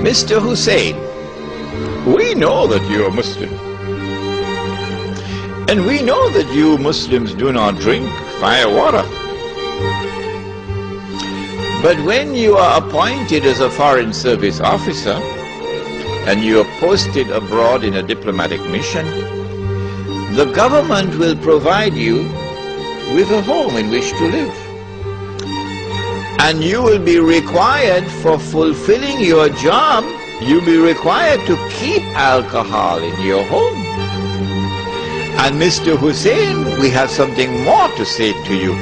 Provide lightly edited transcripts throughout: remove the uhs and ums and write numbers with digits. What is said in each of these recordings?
Mr. Hussein, we know that you are Muslim. And we know that you Muslims do not drink fire water. But when you are appointed as a foreign service officer and you are posted abroad in a diplomatic mission, the government will provide you with a home in which to live. And you will be required, for fulfilling your job, you'll be required to keep alcohol in your home. And Mr. Hussein, we have something more to say to you.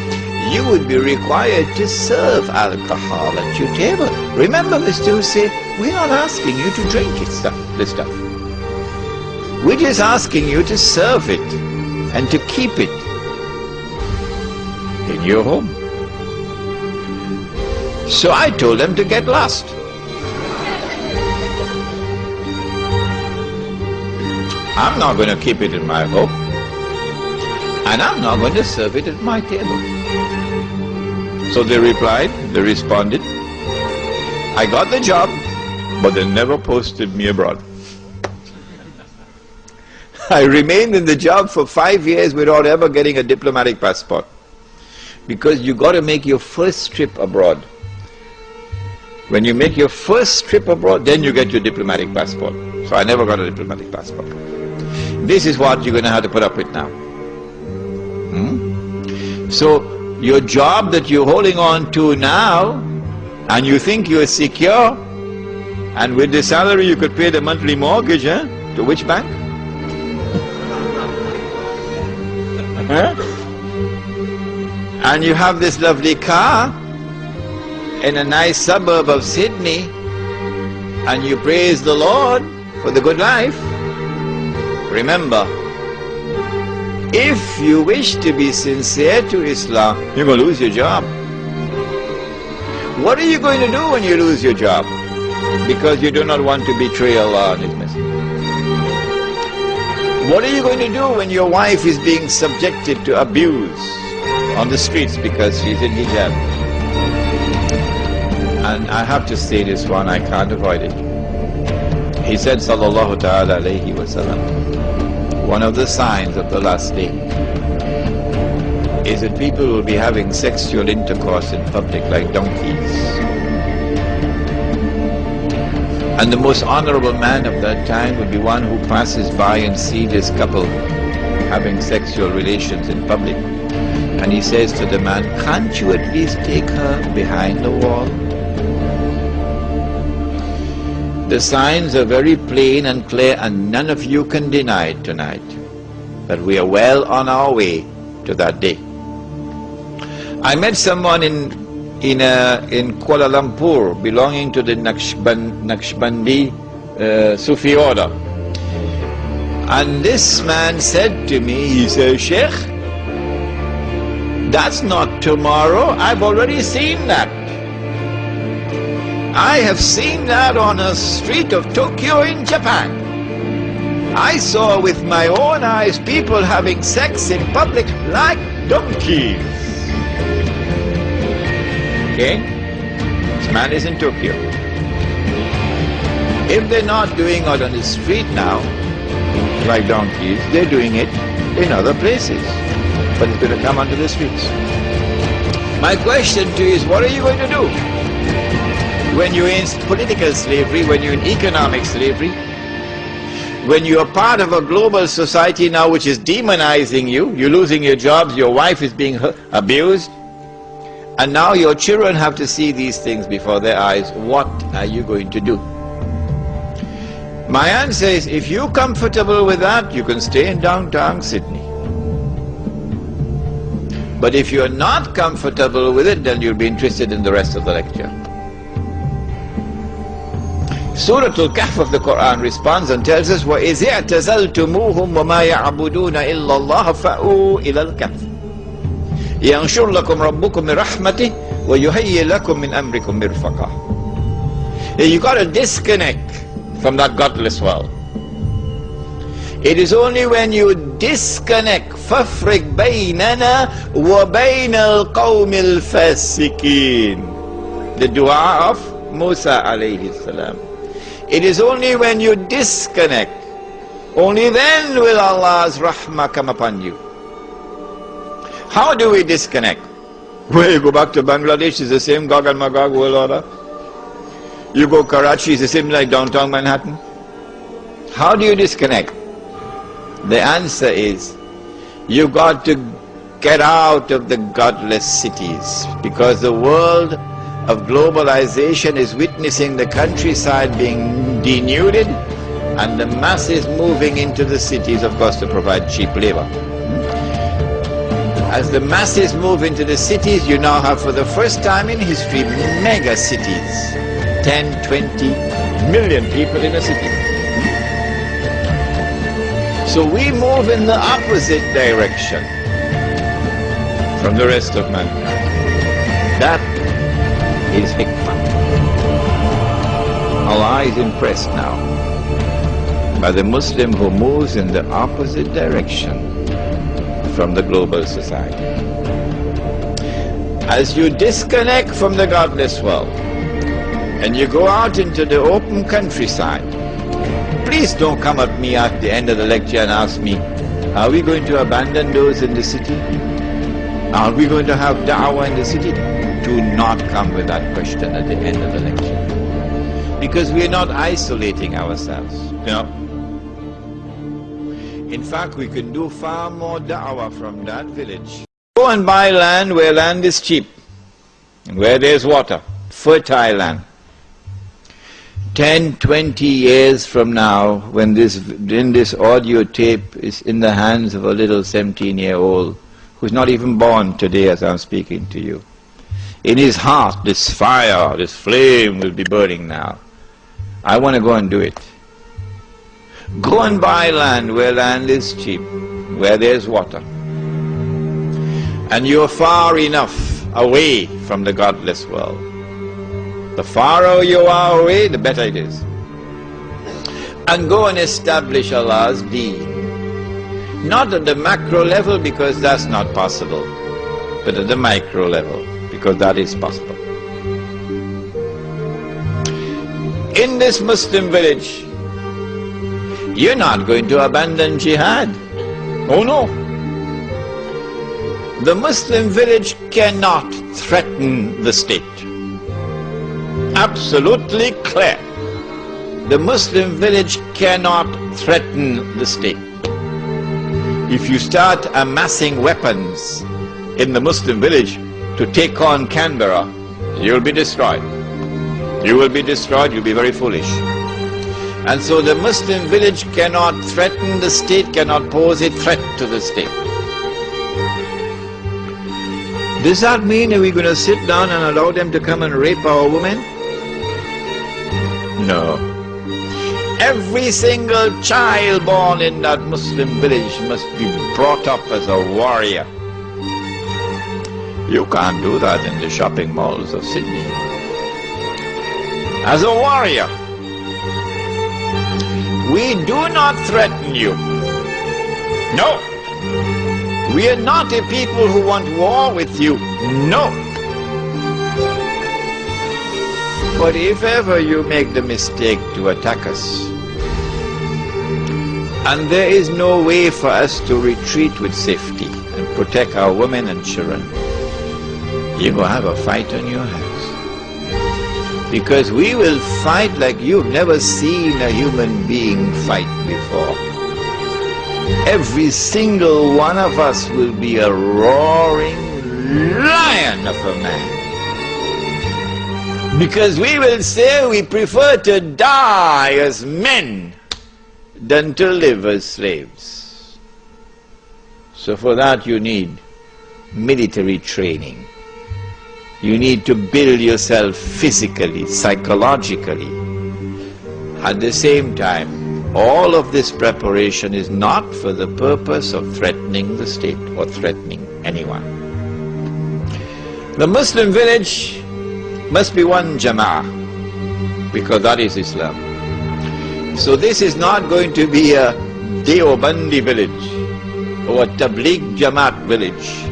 You would be required to serve alcohol at your table. Remember, Mr. Hussein, we're not asking you to drink this stuff. We're just asking you to serve it and to keep it in your home. So I told them to get lost. I'm not going to keep it in my home, and I'm not going to serve it at my table. So they responded, I got the job, but they never posted me abroad. I remained in the job for 5 years without ever getting a diplomatic passport. Because you got to make your first trip abroad. When you make your first trip abroad, then you get your diplomatic passport. So I never got a diplomatic passport. This is what you're going to have to put up with now. So your job that you're holding on to now, and you think you're secure, and with the salary you could pay the monthly mortgage, to which bank? And you have this lovely car in a nice suburb of Sydney, and you praise the Lord for the good life. Remember, if you wish to be sincere to Islam, you're going to lose your job. What are you going to do when you lose your job? Because you do not want to betray Allah and His Messenger. What are you going to do when your wife is being subjected to abuse on the streets because she's in hijab? And I have to say this one, I can't avoid it. He said, sallallahu ta'ala alayhi wa sallam, one of the signs of the last day is that people will be having sexual intercourse in public like donkeys. And the most honorable man of that time will be one who passes by and sees this couple having sexual relations in public. And he says to the man, can't you at least take her behind the wall? The signs are very plain and clear, and none of you can deny it tonight. But we are well on our way to that day. I met someone in Kuala Lumpur belonging to the Naqshbandi Sufi order. And this man said to me, he said, Sheikh, that's not tomorrow, I've already seen that. I have seen that on a street of Tokyo in Japan. I saw with my own eyes people having sex in public like donkeys. Okay? This man is in Tokyo. If they're not doing it on the street now, like donkeys, they're doing it in other places. But it's going to come onto the streets. My question to you is, what are you going to do? When you're in political slavery, when you're in economic slavery, when you're part of a global society now which is demonizing you, you're losing your jobs, your wife is being abused, and now your children have to see these things before their eyes, what are you going to do? My answer is, if you're comfortable with that, you can stay in downtown Sydney. But if you're not comfortable with it, then you'll be interested in the rest of the lecture. Surah Al-Kahf of the Quran responds and tells us, وَإِذِ اعْتَزَلْتُمُوهُمْ وَمَا يَعْبُدُونَ إِلَّا اللَّهَ فَأْوُوا إِلَى الْكَهْفِ يَنْشُرْ لَكُمْ رَبُّكُمْ مِنْ رَحْمَتِهِ وَيُهَيِّئْ لَكُمْ مِنْ أَمْرِكُمْ مِرْفَقًا. You got to disconnect from that godless world. It is only when you disconnect, فَافْرِقْ بَيْنَنَا وَبَيْنَ الْقَوْمِ الْفَاسِقِينَ, the dua of Musa alayhi salam. It is only when you disconnect, only then will Allah's rahmah come upon you. How do we disconnect? Well, you go back to Bangladesh, it's the same Gog and Magog world order. You go Karachi, it's the same like downtown Manhattan. How do you disconnect? The answer is, you got to get out of the godless cities, because the world of globalization is witnessing the countryside being denuded and the masses moving into the cities, of course, to provide cheap labor. As the masses move into the cities, you now have, for the first time in history, mega cities. 10, 20 million people in a city. So we move in the opposite direction from the rest of mankind. That is hikmah. Allah is impressed now by the Muslim who moves in the opposite direction from the global society. As you disconnect from the godless world and you go out into the open countryside, please don't come at me at the end of the lecture and ask me, are we going to abandon those in the city? Are we going to have da'wah in the city? Do not come with that question at the end of the lecture. Because we are not isolating ourselves. In fact, we can do far more da'wah from that village. Go and buy land where land is cheap, where there's water, fertile land. 10, 20 years from now, when this audio tape is in the hands of a little 17-year-old who's not even born today as I'm speaking to you, in his heart this fire, this flame will be burning now. I want to go and do it. Go and buy land where land is cheap, where there's water. And you're far enough away from the godless world. The farther you are away, the better it is. And go and establish Allah's deen. Not at the macro level, because that's not possible, but at the micro level, because that is possible. In this Muslim village, you're not going to abandon jihad. Oh no. The Muslim village cannot threaten the state. Absolutely clear. The Muslim village cannot threaten the state. If you start amassing weapons in the Muslim village to take on Canberra, you'll be destroyed. You will be destroyed, you'll be very foolish. And so the Muslim village cannot threaten the state, cannot pose a threat to the state. Does that mean that we're going to sit down and allow them to come and rape our women? No. Every single child born in that Muslim village must be brought up as a warrior. You can't do that in the shopping malls of Sydney. As a warrior. We do not threaten you. No. We are not a people who want war with you. No. But if ever you make the mistake to attack us, and there is no way for us to retreat with safety and protect our women and children, you're going to have a fight on your hands. Because we will fight like you've never seen a human being fight before. Every single one of us will be a roaring lion of a man. Because we will say we prefer to die as men than to live as slaves. So for that you need military training. You need to build yourself physically, psychologically. At the same time, all of this preparation is not for the purpose of threatening the state or threatening anyone. The Muslim village must be one jama'ah, because that is Islam. So this is not going to be a Deobandi village, or a Tabligh Jamaat village,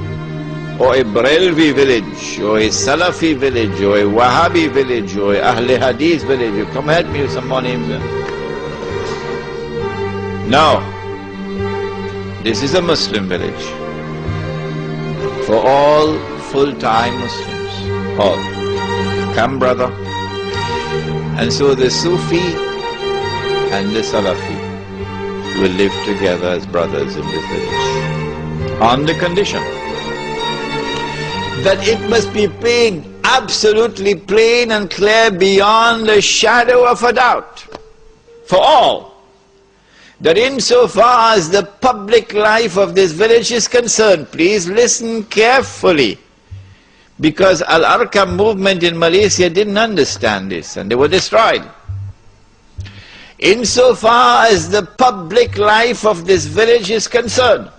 or a Barelvi village, or a Salafi village, or a Wahhabi village, or a Ahle Hadith village. You come help me with some more names. No. This is a Muslim village. For all full-time Muslims. All. Come, brother. And so the Sufi and the Salafi will live together as brothers in this village. On the condition that it must be plain, absolutely plain and clear beyond the shadow of a doubt for all, that insofar as the public life of this village is concerned, please listen carefully, because Al-Arqam movement in Malaysia didn't understand this and they were destroyed. Insofar as the public life of this village is concerned,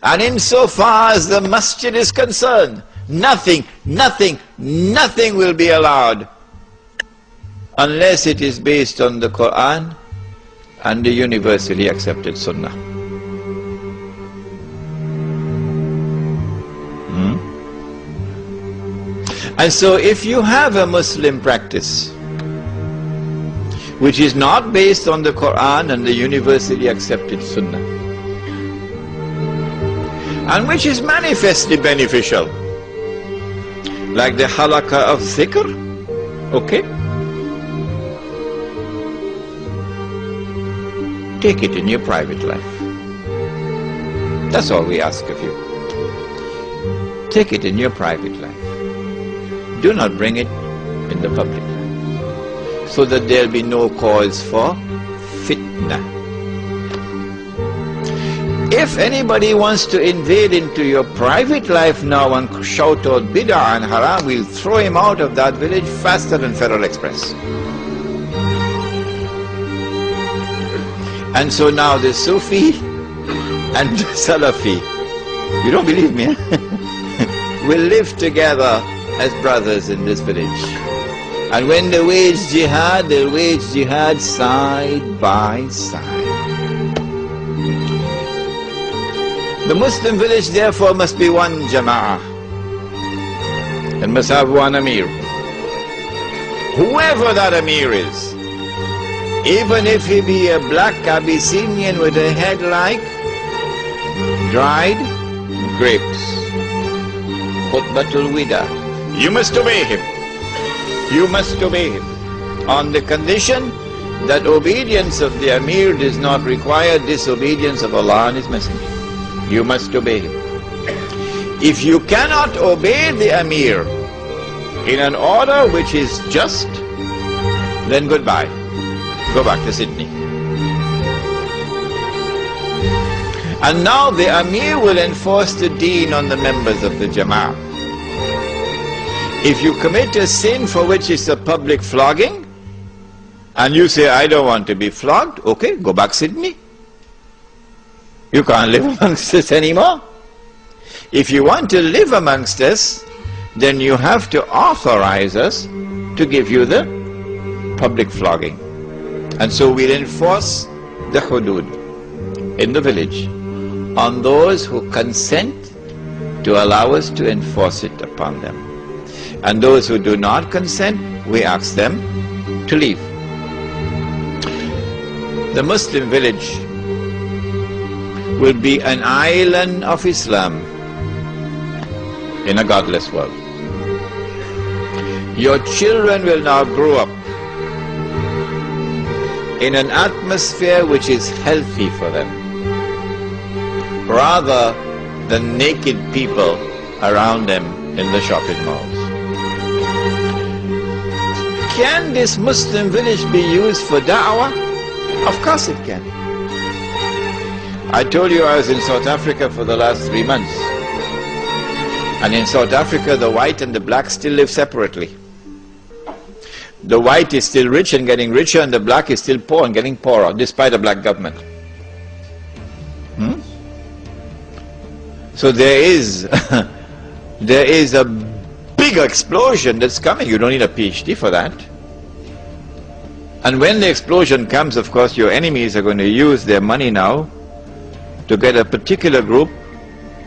and insofar as the masjid is concerned, nothing will be allowed unless it is based on the Quran and the universally accepted Sunnah. And so if you have a Muslim practice which is not based on the Quran and the universally accepted Sunnah, and which is manifestly beneficial, like the halaqah of zikr, okay? Take it in your private life. That's all we ask of you. Take it in your private life. Do not bring it in the public life, so that there'll be no cause for fitna. If anybody wants to invade into your private life now and shout out bid'ah and haram, we'll throw him out of that village faster than Federal Express. And so now the Sufi and the Salafi, you don't believe me, will live together as brothers in this village. And when they wage jihad, they'll wage jihad side by side. The Muslim village therefore must be one jama'ah and must have one amir. Whoever that amir is, even if he be a black Abyssinian with a head like dried grapes, khutbatul wida, you must obey him. You must obey him on the condition that obedience of the amir does not require disobedience of Allah and His Messenger. You must obey him. If you cannot obey the amir in an order which is just, then goodbye. Go back to Sydney. And now the amir will enforce the deen on the members of the jama'ah. If you commit a sin for which is a public flogging, and you say, I don't want to be flogged, okay, go back Sydney. You can't live amongst us anymore. If you want to live amongst us, then you have to authorize us to give you the public flogging. And so we'll enforce the hudud in the village on those who consent to allow us to enforce it upon them. And those who do not consent, we ask them to leave. The Muslim village will be an island of Islam in a godless world. Your children will now grow up in an atmosphere which is healthy for them, rather than naked people around them in the shopping malls. Can this Muslim village be used for da'wah? Of course it can. I told you I was in South Africa for the last 3 months. And in South Africa, the white and the black still live separately. The white is still rich and getting richer, and the black is still poor and getting poorer, despite a black government. So there is a big explosion that's coming. You don't need a PhD for that. And when the explosion comes, of course, your enemies are going to use their money now to get a particular group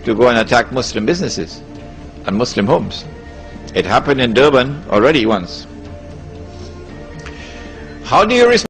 to go and attack Muslim businesses. and Muslim homes. It happened in Durban already once. How do you respond?